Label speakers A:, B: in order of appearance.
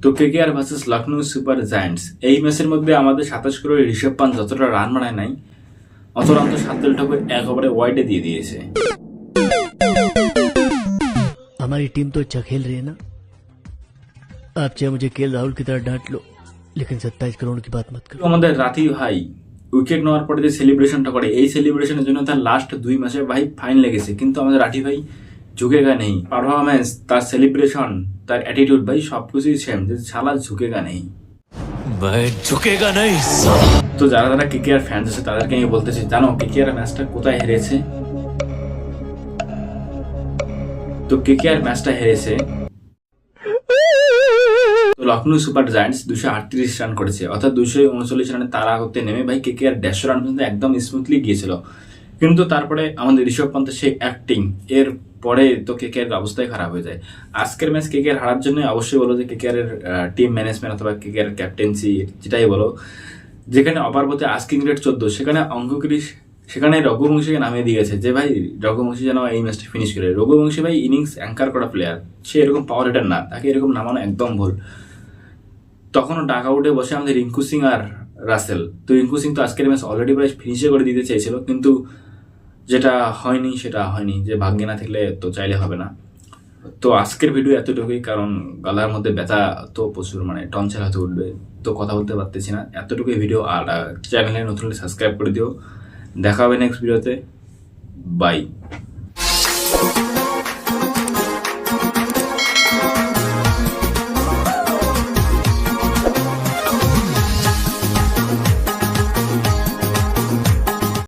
A: তো KKR versus Lucknow super giants এই ম্যাচের মধ্যে আমাদের 27 করে ঋষভ পান্ত যতটা রান বানায় নাই অত রান তো শার্দুল ঠাকুর একেবারে ওয়াইডে দিয়ে দিয়েছে।
B: हमारी टीम तो अच्छा खेल रही है ना। आप चाहे मुझे केएल राहुल की तरह डांट लो, लेकिन 27 करोड़ की बात मत करो।
A: আমাদের রাতি ভাই উইকেট নেওয়ার পরে যে সেলিব্রেশনটা করে এই সেলিব্রেশনের জন্য তার লাস্ট 2 ম্যাচে ভাই ফাইন লেগেছে, কিন্তু আমাদের রাঠি ভাই ঝুঁকেগা নেই। পারফরমেন্স, তার সেলিব্রেশন, তার অ্যাটিটিউড ভাই সবকিছুই সেম, যে শালা ঝুঁকেগা নেই।
C: ঝুঁকেগা নেই।
A: তো যারা যারা কেকেআর ফ্যান্স আছে তাদেরকে আমি বলতেছি, জানো কেকেআর ম্যাচটা কোথায় হেরেছে? তো কেকেআর ম্যাচটা হেরেছে লখনৌ সুপার জায়ান্টস 238 রান করেছে, অর্থাৎ 239 রানে তারা করতে নেমে ভাই কেকেআর 150 রান পর্যন্ত একদম স্মুথলি গিয়েছিল। কিন্তু তারপরে আমাদের ঋষভ পান্তের সেই অ্যাক্টিং এর পরে তো কেকেআর অবস্থায় খারাপ হয়ে যায়। আজকের ম্যাচ কেকেআর হারার জন্য অবশ্যই বলো যে কেকেআর এর টিম ম্যানেজমেন্ট অথবা কেকেআর ক্যাপ্টেন্সি, যেটাই বলো, যেখানে অপারপথে আস্কিং রেট 14 সেখানে অঙ্কুক্রিশ সেখানে রঘুবংশীকে নামিয়ে দিয়েছে যে ভাই রঘুবংশী যেন এই ম্যাচটা ফিনিশ করে। রঘুবংশী ভাই ইনিংস অ্যাঙ্কার করা প্লেয়ার, সে এরকম পাওয়ার হিটার না, তাকে এরকম নামানো একদম ভুল। তখনও ডাক আউটে বসে আমাদের রিঙ্কু সিং আর রাসেল, তো রিঙ্কু সিং তো আজকের ম্যাচ অলরেডি প্রায় ফিনিশে করে দিতে চেয়েছিল, কিন্তু যেটা হয়নি সেটা হয়নি, যে ভাগ্যে না থাকলে তো চাইলে হবে না। তো আজকের ভিডিও এতটুকুই, কারণ গলার মধ্যে ব্যথা তো প্রচুর, মানে টনসিল হয়তো উঠবে, তো কথা বলতে পারতেছি না। এতটুকুই ভিডিও, আর চ্যানেলে নতুন হলে সাবস্ক্রাইব করে দিও। দেখা হবে নেক্সট ভিডিওতে, বাই।